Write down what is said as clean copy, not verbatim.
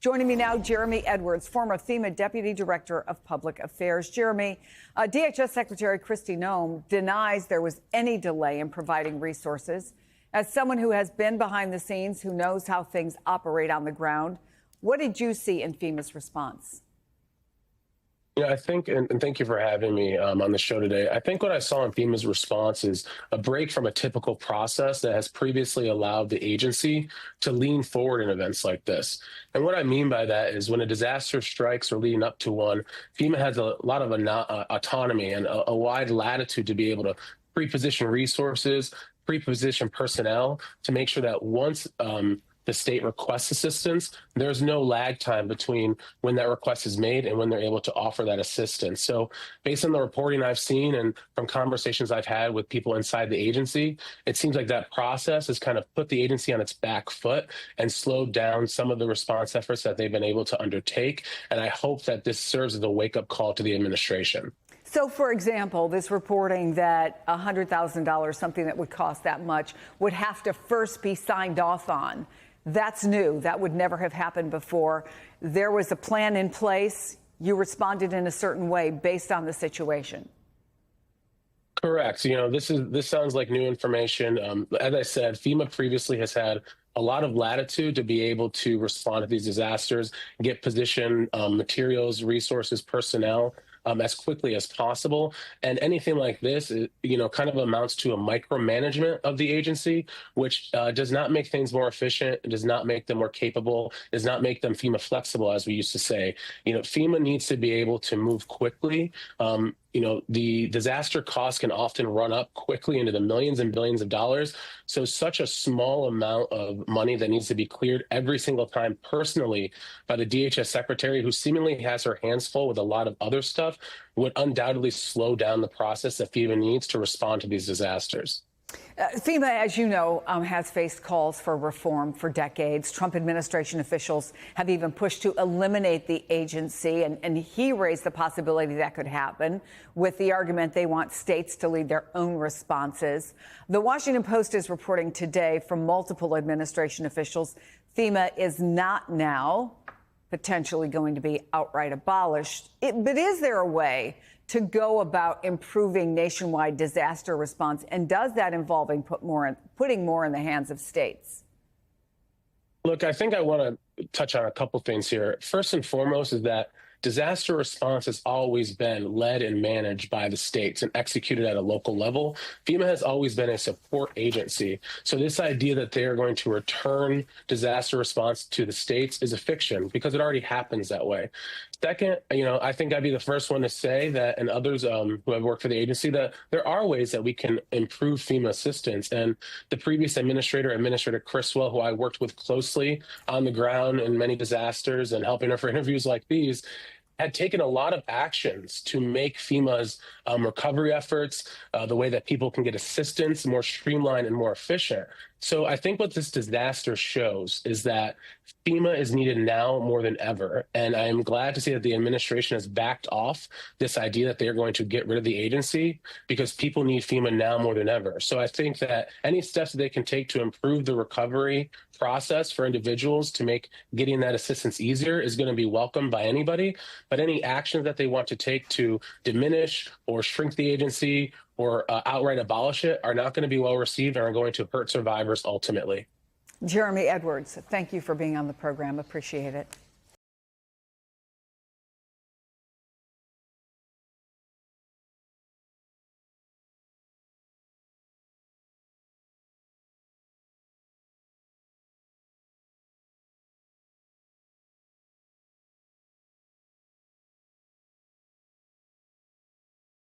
Joining me now, Jeremy Edwards, former FEMA Deputy Director of Public Affairs. Jeremy, DHS Secretary Kristi Noem denies there was any delay in providing resources. As someone who has been behind the scenes, who knows how things operate on the ground, what did you see in FEMA's response? Yeah, I think, and thank you for having me on the show today. I think what I saw in FEMA's response is a break from a typical process that has previously allowed the agency to lean forward in events like this. And what I mean by that is when a disaster strikes or leading up to one, FEMA has a lot of autonomy and a wide latitude to be able to pre-position resources, pre-position personnel to make sure that once the state requests assistance, there's no lag time between when that request is made and when they're able to offer that assistance. So based on the reporting I've seen and from conversations I've had with people inside the agency, it seems like that process has kind of put the agency on its back foot and slowed down some of the response efforts that they've been able to undertake. And I hope that this serves as a wake-up call to the administration. So, for example, this reporting that $100,000, something that would cost that much, would have to first be signed off on. That's new. That would never have happened before. There was a plan in place. You responded in a certain way based on the situation. Correct. You know, this sounds like new information. As I said, FEMA previously has had a lot of latitude to be able to respond to these disasters, get position materials, resources, personnel as quickly as possible. And anything like this, kind of amounts to a micromanagement of the agency, which does not make things more efficient, does not make them more capable, does not make them FEMA flexible, as we used to say. FEMA needs to be able to move quickly. The disaster costs can often run up quickly into the millions and billions of dollars. So such a small amount of money that needs to be cleared every single time personally by the DHS secretary, who seemingly has her hands full with a lot of other stuff, would undoubtedly slow down the process that FEMA needs to respond to these disasters. FEMA, as you know, has faced calls for reform for decades. Trump administration officials have even pushed to eliminate the agency, and he raised the possibility that could happen with the argument they want states to lead their own responses. The Washington Post is reporting today from multiple administration officials FEMA is not now potentially going to be outright abolished. But is there a way to go about improving nationwide disaster response? And does that involve putting more in the hands of states? Look, I think I want to touch on a couple things here. First and foremost is that disaster response has always been led and managed by the states and executed at a local level. FEMA has always been a support agency. So this idea that they are going to return disaster response to the states is a fiction because it already happens that way. Second, I think I'd be the first one to say that, and others who have worked for the agency, that there are ways that we can improve FEMA assistance. And the previous Administrator Criswell, who I worked with closely on the ground in many disasters and helping her for interviews like these, had taken a lot of actions to make FEMA's recovery efforts, the way that people can get assistance, more streamlined and more efficient. So I think what this disaster shows is that FEMA is needed now more than ever. And I am glad to see that the administration has backed off this idea that they are going to get rid of the agency because people need FEMA now more than ever. So I think that any steps that they can take to improve the recovery process for individuals to make getting that assistance easier is going to be welcomed by anybody. But any actions that they want to take to diminish or shrink the agency or outright abolish it are not going to be well received and are going to hurt survivors ultimately. Jeremy Edwards, thank you for being on the program. Appreciate it.